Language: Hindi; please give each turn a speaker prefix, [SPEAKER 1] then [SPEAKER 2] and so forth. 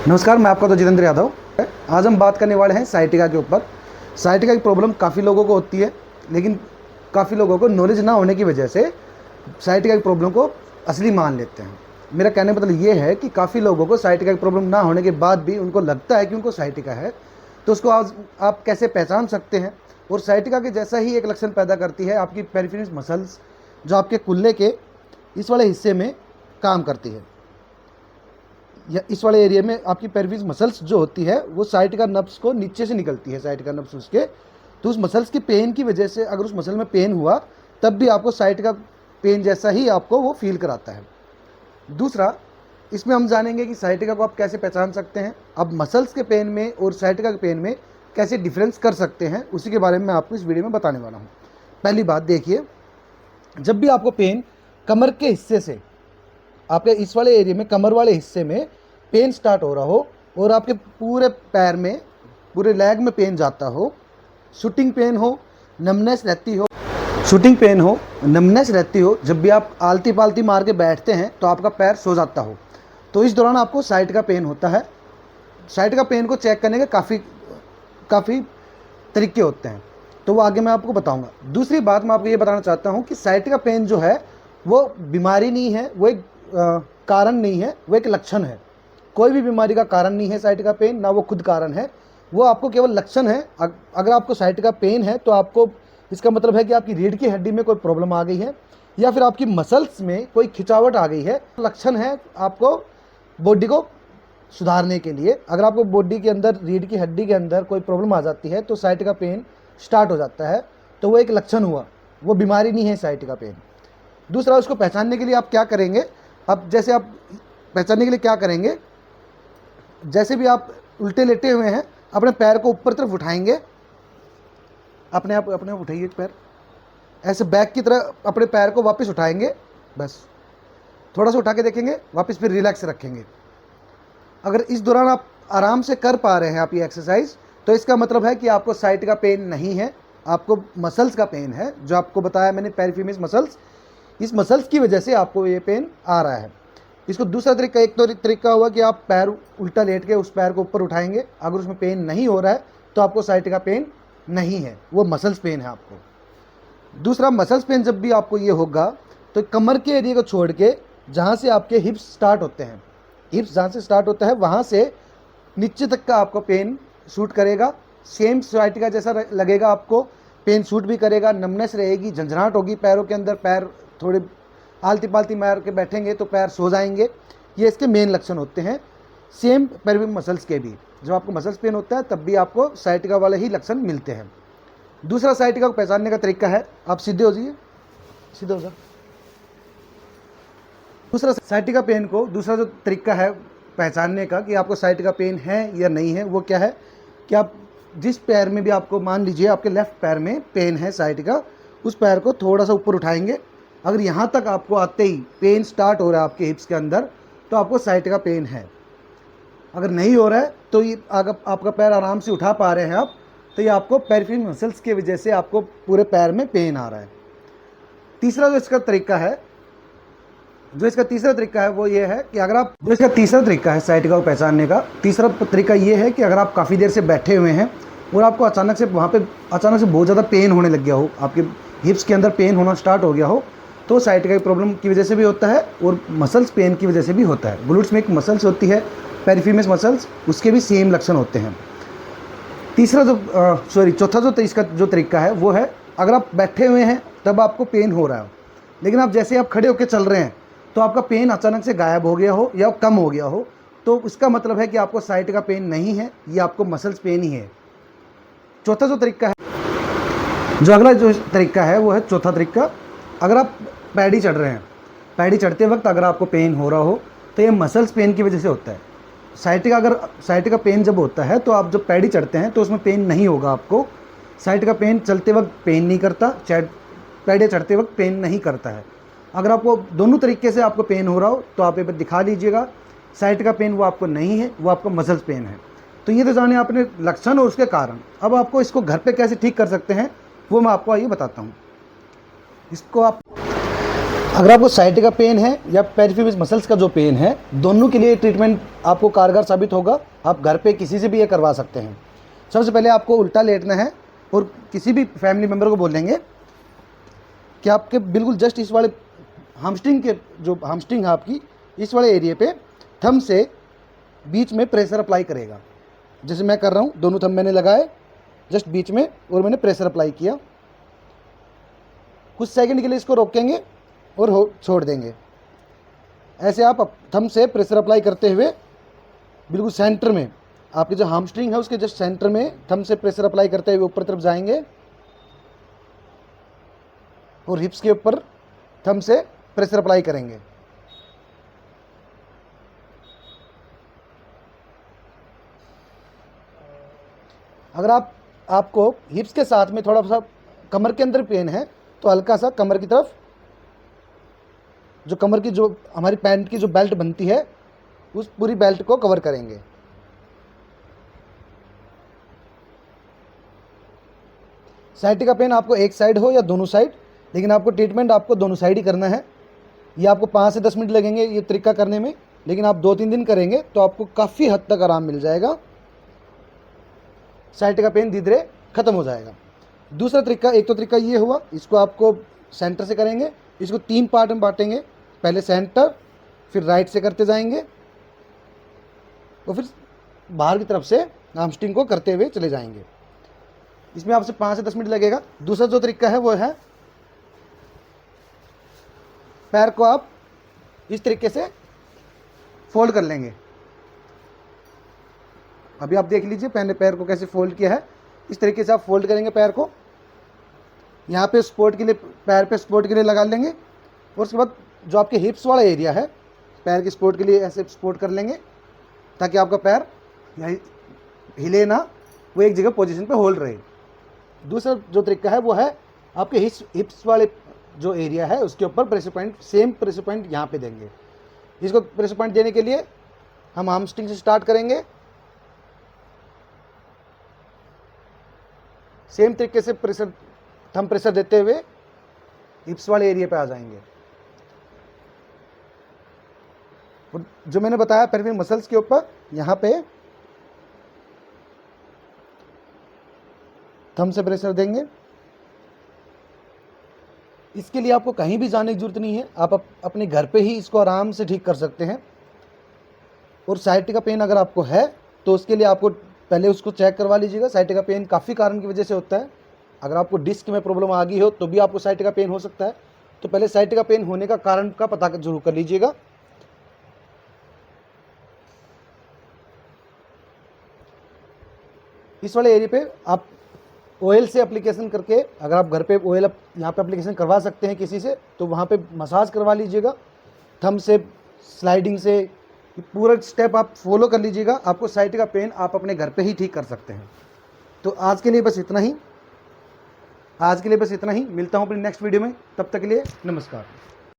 [SPEAKER 1] नमस्कार, मैं आपका जितेंद्र यादव। आज हम बात करने वाले हैं साइटिका के ऊपर। साइटिका की प्रॉब्लम काफ़ी लोगों को होती है, लेकिन काफ़ी लोगों को नॉलेज ना होने की वजह से साइटिका की प्रॉब्लम को असली मान लेते हैं। मेरा कहने का मतलब ये है कि काफ़ी लोगों को साइटिका की प्रॉब्लम ना होने के बाद भी उनको लगता है कि उनको साइटिका है। तो उसको आज आप कैसे पहचान सकते हैं? और साइटिका के जैसा ही एक लक्षण पैदा करती है आपकी पेरिफेरल मसल्स, जो आपके कुल्ले के इस वाले हिस्से में काम करती है, या इस वाले एरिया में आपकी पेरिफेरल मसल्स जो होती है वो साइटिका नर्व्स को नीचे से निकलती है, साइटिका नर्व्स उसके। तो उस मसल्स की पेन की वजह से अगर उस मसल में पेन हुआ तब भी आपको साइटिका पेन जैसा ही आपको वो फील कराता है। दूसरा, इसमें हम जानेंगे कि साइटिका को आप कैसे पहचान सकते हैं, अब मसल्स के पेन में और साइटिका के पेन में कैसे डिफरेंस कर सकते हैं, उसी के बारे में मैं आपको इस वीडियो में बताने वाला हूँ। पहली बात देखिए, जब भी आपको पेन कमर के हिस्से से, आपके इस वाले एरिया में कमर वाले हिस्से में पेन स्टार्ट हो रहा हो और आपके पूरे पैर में, पूरे लेग में पेन जाता हो, शूटिंग पेन हो, नमनेस रहती हो, जब भी आप आलती पालती मार के बैठते हैं तो आपका पैर सो जाता हो, तो इस दौरान आपको साइटिका पेन होता है। साइटिका पेन को चेक करने के काफ़ी तरीके होते हैं, तो वो आगे मैं आपको बताऊंगा। दूसरी बात मैं आपको ये बताना चाहता हूँ कि साइटिका पेन जो है वो बीमारी नहीं है, वो एक कारण नहीं है, वो एक लक्षण है। कोई भी बीमारी का कारण नहीं है साइटिका पेन, ना वो खुद कारण है, वो आपको केवल लक्षण है। अगर आपको साइटिका पेन है तो आपको इसका मतलब है कि आपकी रीढ़ की हड्डी में कोई प्रॉब्लम आ गई है, या फिर आपकी मसल्स में कोई खिंचावट आ गई है। लक्षण है आपको बॉडी को सुधारने के लिए। अगर आपको बॉडी के अंदर, रीढ़ की हड्डी के अंदर कोई प्रॉब्लम आ जाती है तो साइटिका पेन स्टार्ट हो जाता है, तो वो एक लक्षण हुआ, वो बीमारी नहीं है साइटिका पेन। दूसरा, उसको पहचानने के लिए आप क्या करेंगे, अब जैसे आप पहचानने के लिए क्या करेंगे, जैसे भी आप उल्टे लेटे हुए हैं अपने पैर को ऊपर तरफ उठाएंगे, अपने आप उठाइए पैर, ऐसे बैक की तरह अपने पैर को वापस उठाएंगे, बस थोड़ा सा उठा के देखेंगे, वापस फिर रिलैक्स रखेंगे। अगर इस दौरान आप आराम से कर पा रहे हैं आप ये एक्सरसाइज, तो इसका मतलब है कि आपको साइटिका पेन नहीं है, आपको मसल्स का पेन है। जो आपको बताया मैंने, पेरिफेरल मसल्स, इस मसल्स की वजह से आपको ये पेन आ रहा है। इसको दूसरा तरीका, एक तो तरीका हुआ कि आप पैर उल्टा लेट के उस पैर को ऊपर उठाएंगे, अगर उसमें पेन नहीं हो रहा है तो आपको साइटिका पेन नहीं है, वो मसल्स पेन है आपको। दूसरा, मसल्स पेन जब भी आपको ये होगा तो कमर के एरिया को छोड़ के, जहाँ से आपके हिप्स स्टार्ट होते हैं, हिप्स जहाँ से स्टार्ट होता है वहाँ से नीचे तक का आपको पेन शूट करेगा। सेम साइटिका जैसा लगेगा, आपको पेन शूट भी करेगा, नमनेस रहेगी, झंझनाहट होगी पैरों के अंदर, पैर थोड़े आलती पालती मार के बैठेंगे तो पैर सो जाएंगे। ये इसके मेन लक्षण होते हैं। सेम पेरिफेरल मसल्स के भी, जब आपको मसल्स पेन होता है तब भी आपको साइटिका वाले ही लक्षण मिलते हैं। दूसरा साइटिका को पहचानने का तरीका है, आप सीधे हो जाइए, सीधे हो जाओ। दूसरा साइटिका पेन को, दूसरा जो तरीका है पहचानने का कि आपको साइटिका पेन है या नहीं है, वो क्या है कि आप जिस पैर में भी आपको, मान लीजिए आपके लेफ्ट पैर में पेन है साइटिका, उस पैर को थोड़ा सा ऊपर उठाएंगे। अगर यहाँ तक आपको आते ही पेन स्टार्ट हो रहा है आपके हिप्स के अंदर, तो आपको साइटिका पेन है। अगर नहीं हो रहा है तो ये अगर आपका पैर आराम से उठा पा रहे हैं आप, तो ये आपको पेरिफेरल मसल्स की वजह से आपको पूरे पैर में पेन आ रहा है। तीसरा जो इसका तरीका है वो ये है कि अगर आप, जो इसका तीसरा तरीका है साइटिका को पहचानने का, तीसरा तरीका ये है कि अगर आप काफ़ी देर से बैठे हुए हैं और आपको अचानक से वहाँ पे बहुत ज़्यादा पेन होने लग गया हो, आपके हिप्स के अंदर पेन होना स्टार्ट हो गया हो, तो साइटिका की प्रॉब्लम की वजह से भी होता है और मसल्स पेन की वजह से भी होता है। ग्लूट्स में एक मसल्स होती है, पेरिफेरल मसल्स, उसके भी सेम लक्षण होते हैं। चौथा इसका जो तरीका है वो है, अगर आप बैठे हुए हैं तब आपको पेन हो रहा हो, लेकिन आप जैसे आप खड़े होकर चल रहे हैं तो आपका पेन अचानक से गायब हो गया हो या कम हो गया हो, तो उसका मतलब है कि आपको साइटिका पेन नहीं है, ये आपको मसल्स पेन ही है। चौथा जो तरीका है, जो अगला जो तरीका है वो है चौथा तरीका, अगर आप पैडी चढ़ रहे हैं, पैडी चढ़ते वक्त अगर आपको पेन हो रहा हो तो ये मसल्स पेन की वजह से होता है। साइटिका पेन जब होता है तो आप जब पैडी चढ़ते हैं तो उसमें पेन नहीं होगा आपको। साइटिका पेन चलते वक्त पेन नहीं करता, पैडी चढ़ते वक्त पेन नहीं करता है। अगर आपको दोनों तरीके से आपको पेन हो रहा हो तो आप ये दिखा लीजिएगा, साइटिका पेन वो आपको नहीं है, वो आपको मसल्स पेन है। तो ये तो जाने आपने लक्षण और उसके कारण। अब आपको इसको घर पे कैसे ठीक कर सकते हैं वो मैं आपको आइए बताता हूँ। इसको आप अगर आपको साइटिका पेन है या पेरिफेरल मसल्स का जो पेन है, दोनों के लिए ट्रीटमेंट आपको कारगर साबित होगा। आप घर पे किसी से भी ये करवा सकते हैं। सबसे पहले आपको उल्टा लेटना है और किसी भी फैमिली मेम्बर को बोलेंगे कि आपके बिल्कुल जस्ट इस वाले hamstring के जो hamstring है आपकी, इस वाले एरिया पे थंब से बीच में प्रेशर अप्लाई करेगा। जैसे मैं कर रहा हूँ, दोनों थंब मैंने लगाए जस्ट बीच में और मैंने प्रेशर अप्लाई किया। कुछ सेकंड के लिए इसको रोकेंगे और छोड़ देंगे। ऐसे आप थंब से प्रेशर अप्लाई करते हुए बिल्कुल सेंटर में, आपके जो hamstring है उसके जस्ट सेंटर में थंब से प्रेशर अप्लाई करते हुए ऊपर तरफ जाएंगे और हिप्स के ऊपर थंब से प्रेशर अप्लाई करेंगे। अगर आपको हिप्स के साथ में थोड़ा सा कमर के अंदर पेन है तो हल्का सा कमर की तरफ, जो कमर की जो हमारी पैंट की जो बेल्ट बनती है उस पूरी बेल्ट को कवर करेंगे। साइटिका पेन आपको एक साइड हो या दोनों साइड, लेकिन आपको ट्रीटमेंट आपको दोनों साइड ही करना है। ये आपको 5 से 10 मिनट लगेंगे ये तरीका करने में, लेकिन आप 2-3 दिन करेंगे तो आपको काफ़ी हद तक आराम मिल जाएगा। साइटिका पेन धीरे धीरे ख़त्म हो जाएगा। दूसरा तरीका, एक तो तरीका ये हुआ, इसको आपको सेंटर से करेंगे। इसको 3 पार्ट में बांटेंगे, पहले सेंटर, फिर राइट से करते जाएंगे और फिर बाहर की तरफ से hamstring को करते हुए चले जाएंगे। इसमें आपसे 5 से 10 मिनट लगेगा। दूसरा जो तरीका है वो है, पैर को आप इस तरीके से फोल्ड कर लेंगे। अभी आप देख लीजिए मैंने पैर को कैसे फोल्ड किया है। इस तरीके से आप फोल्ड करेंगे पैर को, यहाँ पे सपोर्ट के लिए, पैर पे सपोर्ट के लिए लगा लेंगे और उसके बाद जो आपके हिप्स वाला एरिया है, पैर की सपोर्ट के लिए ऐसे सपोर्ट कर लेंगे ताकि आपका पैर हिले ना, वो एक जगह पोजीशन पे होल्ड रहे। दूसरा जो तरीका है वो है, आपके हिप्स वाले जो एरिया है उसके ऊपर pressure point, same pressure point यहाँ पे देंगे। इसको प्रेशर पॉइंट देने के लिए हम hamstring से स्टार्ट करेंगे, सेम तरीके से प्रेशर, थंब प्रेशर देते हुए हिप्स वाले एरिया पे आ जाएंगे। और जो मैंने बताया पेरिफेरल मसल्स के ऊपर, यहाँ पे थंब से प्रेशर देंगे। इसके लिए आपको कहीं भी जाने की जरूरत नहीं है, आप अपने घर पे ही इसको आराम से ठीक कर सकते हैं। और साइटिका पेन अगर आपको है तो उसके लिए आपको पहले उसको चेक करवा लीजिएगा। साइटिका पेन काफ़ी कारण की वजह से होता है। अगर आपको डिस्क में प्रॉब्लम आ गई हो तो भी आपको साइटिका पेन हो सकता है। तो पहले साइटिका पेन होने का कारण का पता जरूर कर लीजिएगा। इस वाले एरिया पे आप ऑयल से एप्लीकेशन करके, अगर आप घर पे ऑयल यहाँ पे एप्लीकेशन करवा सकते हैं किसी से, तो वहाँ पे मसाज करवा लीजिएगा। थंब से, स्लाइडिंग से, पूरा स्टेप आप फॉलो कर लीजिएगा। आपको साइटिका पेन आप अपने घर पे ही ठीक कर सकते हैं। तो आज के लिए बस इतना ही। मिलता हूँ अपनी नेक्स्ट वीडियो में। तब तक के लिए नमस्कार।